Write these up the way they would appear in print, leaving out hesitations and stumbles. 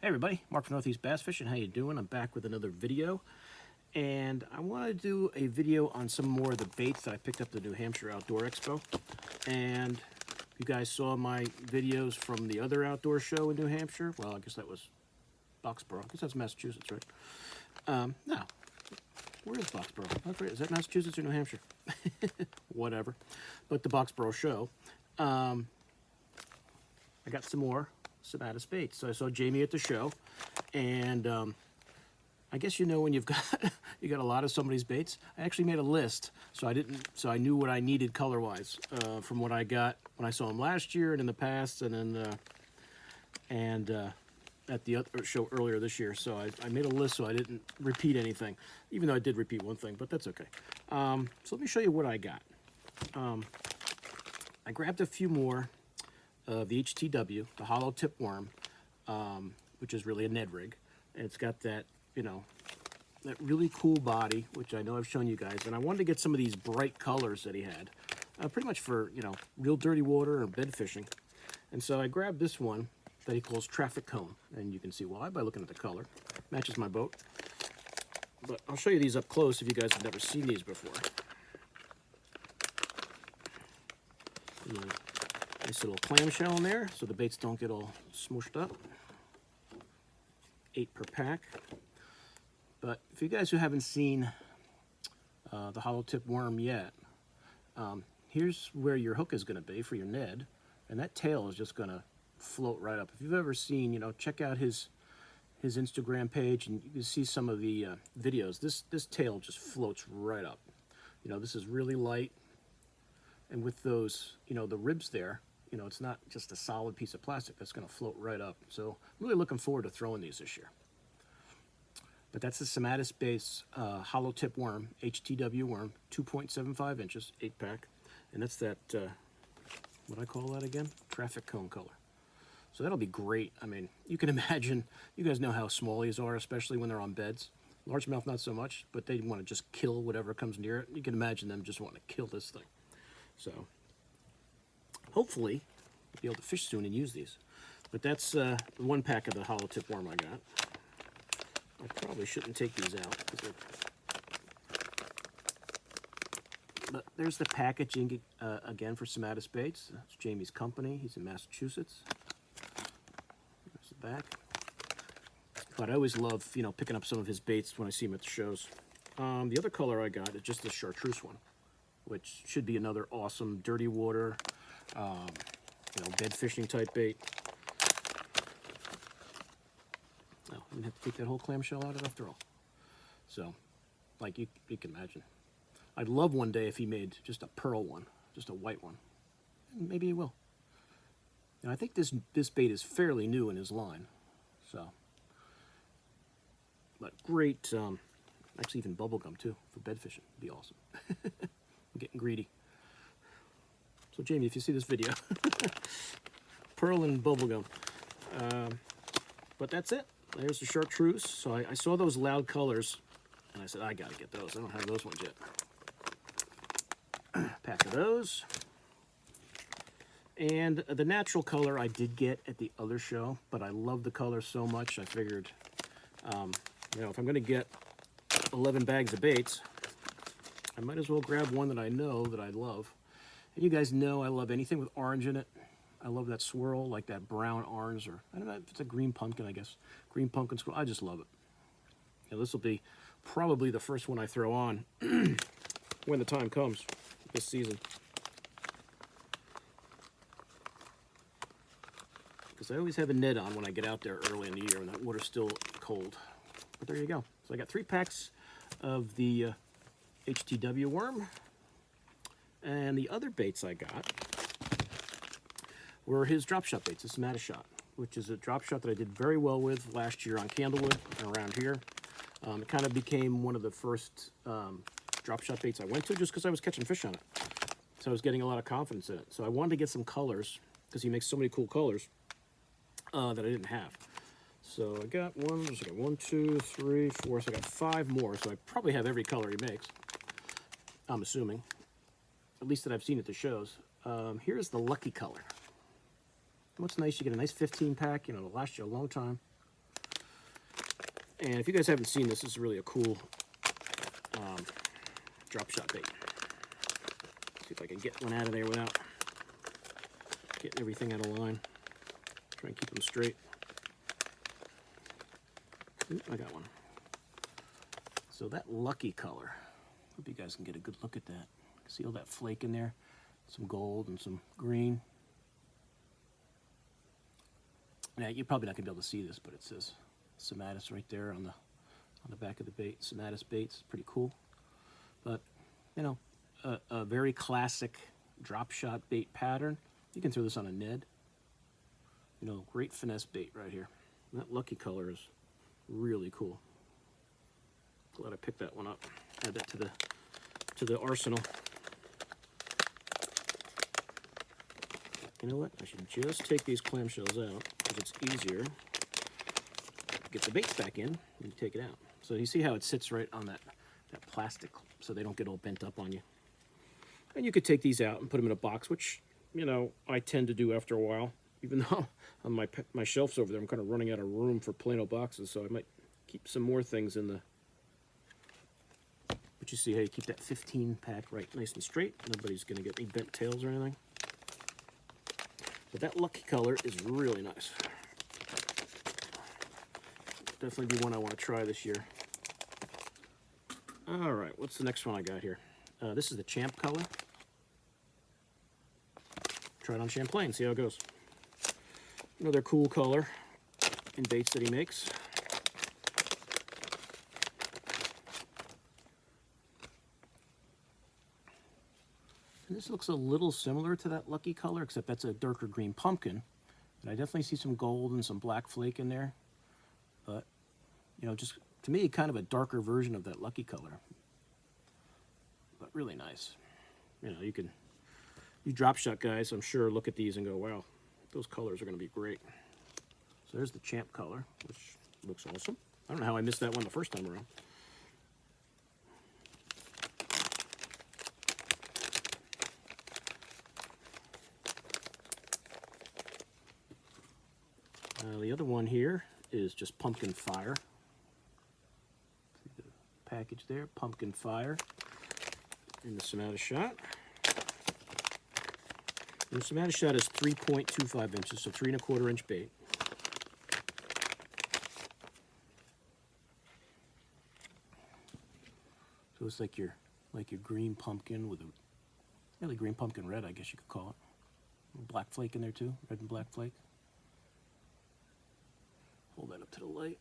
Hey everybody, Mark from Northeast Bass Fishing. How you doing? I'm back with another video, and I want to do a video on some more of the baits that I picked up at the New Hampshire Outdoor Expo. And you guys saw my videos from the other outdoor show in New Hampshire. Well, I guess that was Boxborough. I guess that's Massachusetts, right? No, where is Boxborough? I forget. Is that Massachusetts or New Hampshire? Whatever. But the Boxborough show. I got some more Samatis baits. So I saw Jamie at the show, and I guess you know when you've got you got a lot of somebody's baits. I actually made a list, so I knew what I needed color-wise from what I got when I saw him last year and in the past, and then at the other show earlier this year. So I made a list so I didn't repeat anything, even though I did repeat one thing, but that's okay. So let me show you what I got. I grabbed a few more of the HTW, the hollow tip worm, which is really a Ned rig, and it's got that, you know, that really cool body, which I know I've shown you guys, and I wanted to get some of these bright colors that he had, pretty much for, you know, real dirty water or bed fishing. And so I grabbed this one that he calls Traffic Cone, and you can see why by looking at the color. Matches my boat. But I'll show you these up close if you guys have never seen these before. Nice little clamshell in there so the baits don't get all smooshed up. 8 per pack. But for you guys who haven't seen the hollow tip worm yet, here's where your hook is going to be for your Ned, and that tail is just going to float right up. If you've ever seen, you know, check out his Instagram page, and you can see some of the videos. This tail just floats right up. You know, this is really light, and with those, you know, the ribs there, you know, it's not just a solid piece of plastic that's going to float right up. So I'm really looking forward to throwing these this year. But that's the Samatis base hollow tip worm, HTW worm, 2.75 inches, 8 pack. And that's that, what do I call that again? Traffic Cone color. So that'll be great. I mean, you can imagine, you guys know how small these are, especially when they're on beds. Largemouth, not so much, but they want to just kill whatever comes near it. You can imagine them just wanting to kill this thing. So hopefully I'll be able to fish soon and use these. But that's one pack of the hollow tip worm I got. I probably shouldn't take these out. But there's the packaging again for Samatis baits. That's Jamie's company. He's in Massachusetts. There's the back. But I always love, you know, picking up some of his baits when I see him at the shows. The other color I got is just the chartreuse one, which should be another awesome dirty water, you know, bed fishing type bait. Oh, I'm gonna have to take that whole clamshell out of it after all. So, like you can imagine. I'd love one day if he made just a pearl one, just a white one. And maybe he will. And I think this bait is fairly new in his line. So, but great, actually even bubblegum too for bed fishing. Would be awesome. I'm getting greedy. So Jamie, if you see this video, pearl and bubblegum. But that's it. There's the chartreuse. So I saw those loud colors, and I said, I gotta get those. I don't have those ones yet. Pack of those. And the natural color I did get at the other show, but I love the color so much, I figured, you know, if I'm gonna get 11 bags of baits, I might as well grab one that I know that I love. And you guys know I love anything with orange in it. I love that swirl, like that brown orange, or I don't know if it's a green pumpkin, I guess. Green pumpkin swirl, I just love it. You know, this will be probably the first one I throw on when the time comes this season. Because I always have a Ned on when I get out there early in the year when that water's still cold. But there you go. So I got 3 packs of the HTW worm. And the other baits I got were his drop shot baits, the Samatis shot, which is a drop shot that I did very well with last year on Candlewood and around here. It kind of became one of the first drop shot baits I went to just because I was catching fish on it. So I was getting a lot of confidence in it. So I wanted to get some colors because he makes so many cool colors that I didn't have. So I got 1, 2, 3, 4, so I got 5 more. So I probably have every color he makes, I'm assuming. At least that I've seen at the shows. Here's the lucky color. What's nice, you get a nice 15 pack, you know, it'll last you a long time. And if you guys haven't seen this, this is really a cool drop shot bait. See if I can get one out of there without getting everything out of line. Try and keep them straight. Ooh, I got one. So that lucky color, hope you guys can get a good look at that. See all that flake in there? Some gold and some green. Now, you're probably not going to be able to see this, but it says Samatis right there on the back of the bait. Samatis baits, pretty cool. But, you know, a very classic drop shot bait pattern. You can throw this on a Ned. You know, great finesse bait right here. And that lucky color is really cool. Glad I picked that one up. Add that to the arsenal. You know what? I should just take these clamshells out because it's easier. Get the baits back in and you take it out. So you see how it sits right on that plastic so they don't get all bent up on you. And you could take these out and put them in a box, which, you know, I tend to do after a while. Even though on my shelves over there, I'm kind of running out of room for plain old boxes, so I might keep some more things in the... But you see how you keep that 15 pack right nice and straight. Nobody's going to get any bent tails or anything. But that lucky color is really nice. Definitely be one I want to try this year. All right, what's the next one I got here? This is the Champ color. Try it on Champlain, see how it goes. Another cool color in baits that he makes. And this looks a little similar to that lucky color, except that's a darker green pumpkin. And I definitely see some gold and some black flake in there. But, you know, just to me, kind of a darker version of that lucky color. But really nice. You know, you drop shot guys, I'm sure, look at these and go, wow, those colors are going to be great. So there's the Champ color, which looks awesome. I don't know how I missed that one the first time around. The other one here is just Pumpkin Fire. See the package there, Pumpkin Fire in the Samatis shot. And the Samatis shot is 3.25 inches, so 3 1/4 inch bait. So it's like your green pumpkin with a really green pumpkin red, I guess you could call it. Black flake in there too, red and black flake. Hold that up to the light.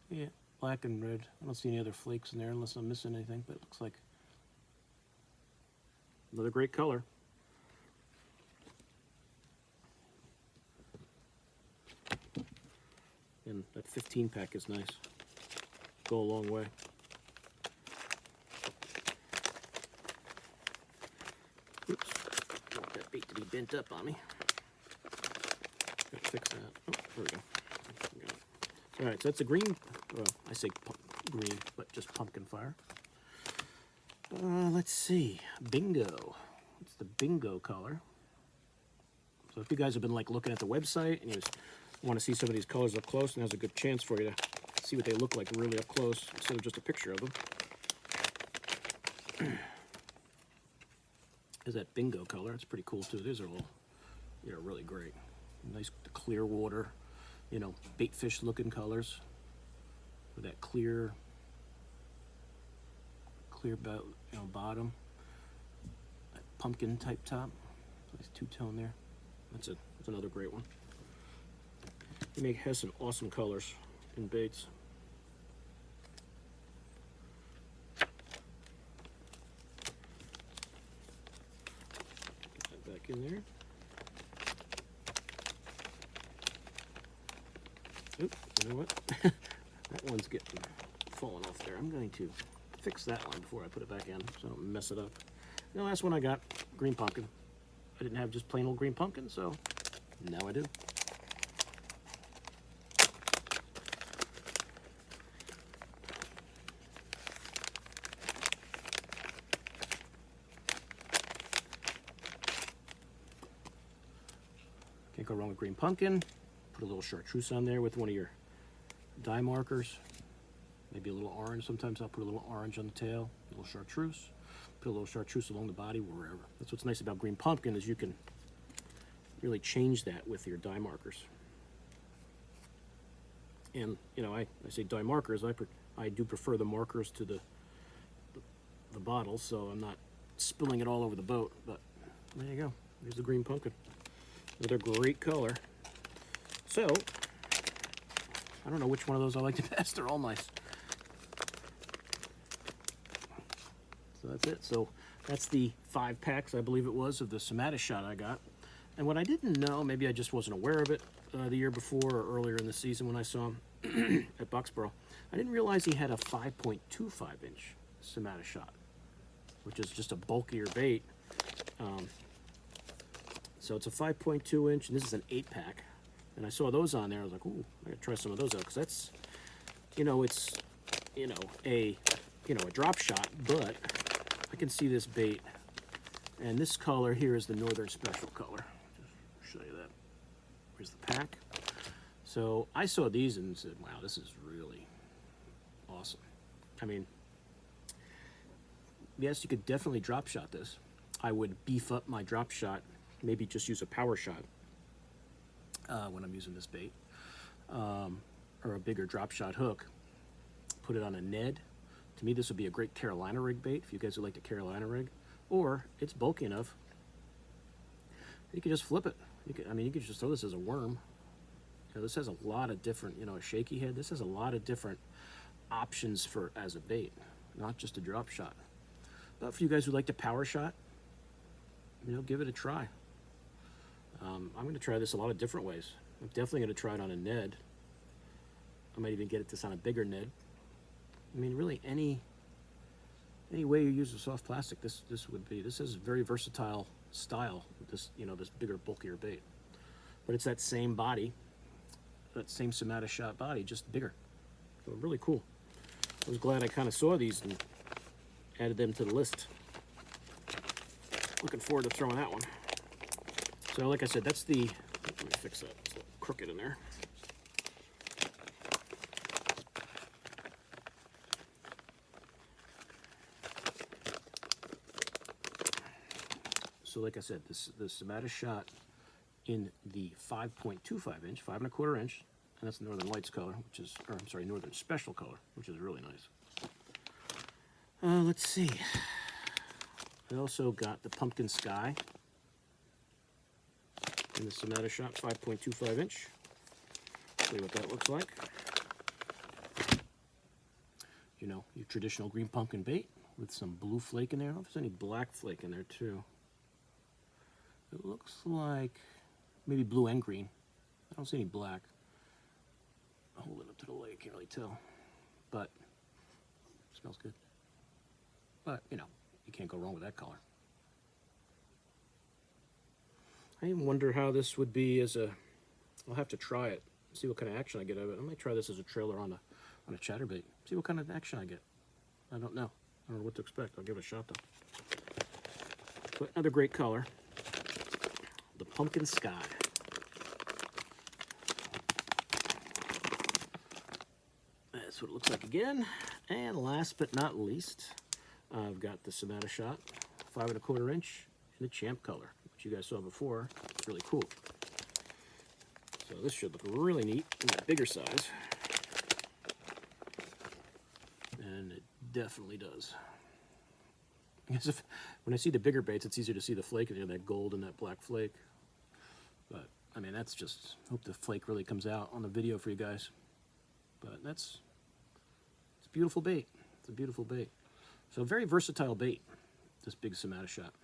Yeah, black and red. I don't see any other flakes in there unless I'm missing anything, but it looks like another great color. And that 15 pack is nice. Go a long way. Oops. I don't want that bait to be bent up on me. Gotta fix that. Oh, there we go. All right, so that's a green, well, I say green, but just Pumpkin Fire. Let's see, Bingo. It's the Bingo color. So if you guys have been like looking at the website and you just want to see some of these colors up close, and there's a good chance for you to see what they look like really up close instead of just a picture of them. There's that Bingo color. It's pretty cool too. These are all, you know, really great. Nice clear water, you know, bait fish looking colors with that clear bottom, that pumpkin type top. Nice two-tone there. That's another great one. He has some awesome colors in baits. Get that back in there. Oop, you know what? That one's getting falling off there. I'm going to fix that one before I put it back in so I don't mess it up. And the last one I got, green pumpkin. I didn't have just plain old green pumpkin, so now I do. Can't go wrong with green pumpkin. Put a little chartreuse on there with one of your dye markers. Maybe a little orange. Sometimes I'll put a little orange on the tail, a little chartreuse. Put a little chartreuse along the body, wherever. That's what's nice about green pumpkin, is you can really change that with your dye markers. And, you know, I say dye markers, I do prefer the markers to the bottle, so I'm not spilling it all over the boat. But there you go. There's the green pumpkin. Another great color. So, I don't know which one of those I like the best. They're all nice. So that's it. So that's the 5 packs, I believe it was, of the Samatis shot I got. And what I didn't know, maybe I just wasn't aware of it the year before or earlier in the season when I saw him at Boxborough, I didn't realize he had a 5.25-inch Samatis shot, which is just a bulkier bait. So it's a 5.2-inch, and this is an 8-pack. And I saw those on there. I was like, ooh, I gotta try some of those out, because that's, you know, it's, you know, a drop shot, but I can see this bait. And this color here is the Northern Special color. Just show you that. Here's the pack. So I saw these and said, wow, this is really awesome. I mean, yes, you could definitely drop shot this. I would beef up my drop shot, maybe just use a power shot when I'm using this bait, or a bigger drop shot hook. Put it on a Ned. To me, this would be a great Carolina rig bait, if you guys would like the Carolina rig. Or it's bulky enough, you could just flip it. You could just throw this as a worm. You know, this has a lot of different, you know, a shaky head. This has a lot of different options for as a bait, not just a drop shot. But for you guys who like the power shot, you know, give it a try. I'm going to try this a lot of different ways. I'm definitely going to try it on a Ned. I might even get this on a bigger Ned. I mean, really, any way you use a soft plastic, this is a very versatile style. This, you know, this bigger, bulkier bait, but it's that same body, that same Samatis shot body, just bigger. So really cool. I was glad I kind of saw these and added them to the list. Looking forward to throwing that one. So, like I said, that's the. Let me fix that. It's a little crooked in there. So like I said, the Samatis shot in the 5.25-inch, 5 1/4 inch, and that's Northern Lights color, which is, or I'm sorry, Northern Special color, which is really nice. Let's see. I also got the Pumpkin Sky in the Samatis shot, 5.25-inch. Show you what that looks like. You know, your traditional green pumpkin bait with some blue flake in there. I don't know if there's any black flake in there too. It looks like maybe blue and green. I don't see any black. I'll hold it up to the light, can't really tell. But it smells good. But, you know, you can't go wrong with that color. I even wonder how this would be as a, I'll have to try it, see what kind of action I get out of it. I might try this as a trailer on a chatterbait. See what kind of action I get. I don't know. I don't know what to expect. I'll give it a shot though. But another great color. The Pumpkin Sky. That's what it looks like again. And last but not least, I've got the Samatis shot, 5 1/4 inch in the Champ color, which you guys saw before. It's really cool. So this should look really neat in that bigger size. And it definitely does. Because when I see the bigger baits, it's easier to see the flake in there, that gold and that black flake. But, I mean, that's just, hope the flake really comes out on the video for you guys. But it's a beautiful bait. It's a beautiful bait. So, very versatile bait, this big Samatis shot.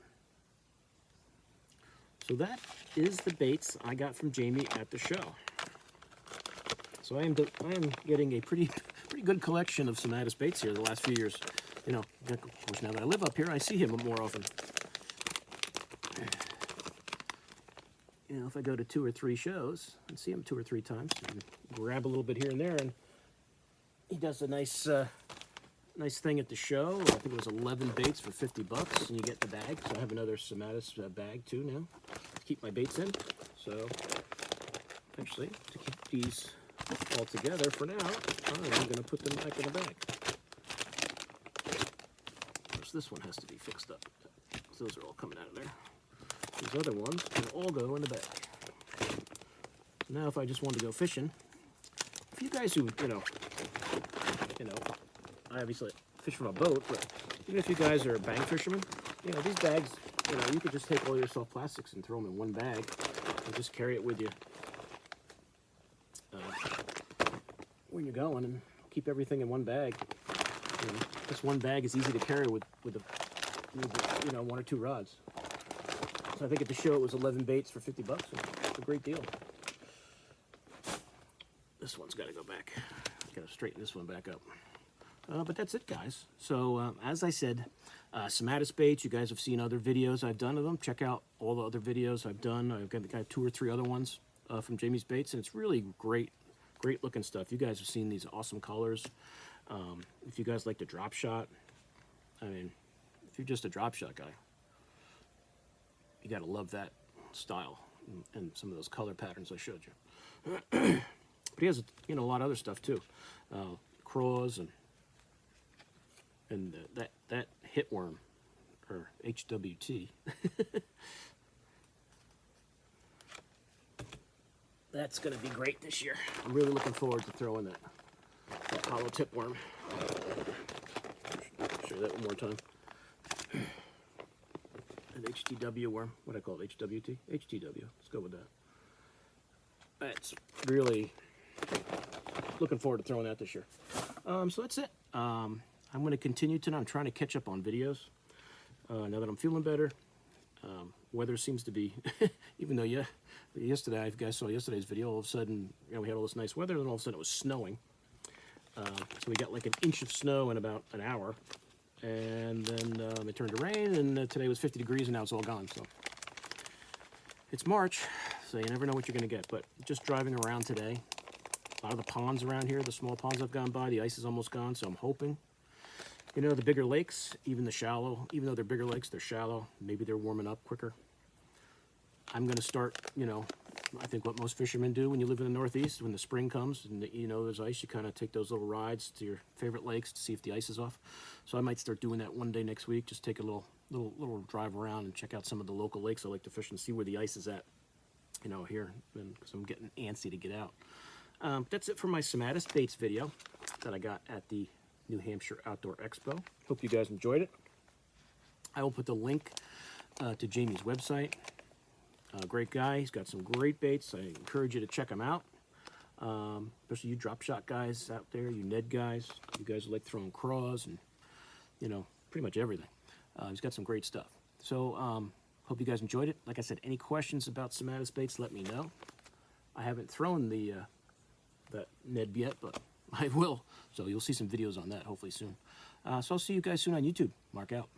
So that is the baits I got from Jamie at the show. So I am getting a pretty good collection of Samatis baits here the last few years. You know, of course, now that I live up here, I see him more often. You know, if I go to 2 or 3 shows and see him 2 or 3 times, and grab a little bit here and there, and he does a nice thing at the show. I think it was 11 baits for $50, and you get the bag. So I have another Samatis bag too now to keep my baits in. So I actually, to keep these all together for now, I'm going to put them back in the bag. Of course, this one has to be fixed up. So those are all coming out of there. These other ones will all go in the bag. Now, if I just wanted to go fishing, if you guys who, I obviously fish from a boat, but even if you guys are bank fishermen, these bags, you could just take all your soft plastics and throw them in one bag and just carry it with you when you're going, and keep everything in one bag. This one bag is easy to carry with 1 or 2 rods. So I think at the show it was 11 baits for $50. It's a great deal. This one's got to go back. Got to straighten this one back up. But that's it, guys. So as I said, Samatis baits. You guys have seen other videos I've done of them. Check out all the other videos I've done. I've got 2 or 3 other ones from Jamie's Baits, and it's really great looking stuff. You guys have seen these awesome colors. If you guys like the drop shot, I mean, if you're just a drop shot guy, you got to love that style and some of those color patterns I showed you. But he has a lot of other stuff too, craws and that hitworm, or HWT. That's going to be great this year. I'm really looking forward to throwing that hollow tip worm. Show you that one more time. An HTW worm. What do I call it? HWT? HTW. Let's go with that. That's really looking forward to throwing that this year. So that's it. I'm going to continue tonight. I'm trying to catch up on videos now that I'm feeling better. Weather seems to be, even though yesterday, if you guys saw yesterday's video, all of a sudden, we had all this nice weather, and all of a sudden it was snowing. So we got like an inch of snow in about an hour, and then it turned to rain, and today was 50 degrees, and now it's all gone. So it's March, so you never know what you're going to get. But just driving around today, a lot of the ponds around here, the small ponds I've gone by, the ice is almost gone, so I'm hoping. The bigger lakes, even though they're bigger lakes, they're shallow. Maybe they're warming up quicker. I'm going to start, I think what most fishermen do when you live in the Northeast, when the spring comes and there's ice, you kind of take those little rides to your favorite lakes to see if the ice is off. So I might start doing that one day next week. Just take a little drive around and check out some of the local lakes I like to fish and see where the ice is at, here, because I'm getting antsy to get out. That's it for my Samatis baits video that I got at the New Hampshire Outdoor Expo. Hope you guys enjoyed it. I will put the link to Jamie's website. Great guy. He's got some great baits. I encourage you to check him out. Especially you drop shot guys out there, you Ned guys. You guys like throwing craws and, pretty much everything. He's got some great stuff. So, hope you guys enjoyed it. Like I said, any questions about Samatis baits, let me know. I haven't thrown that Ned yet, but I will. So you'll see some videos on that hopefully soon. So I'll see you guys soon on YouTube. Mark out.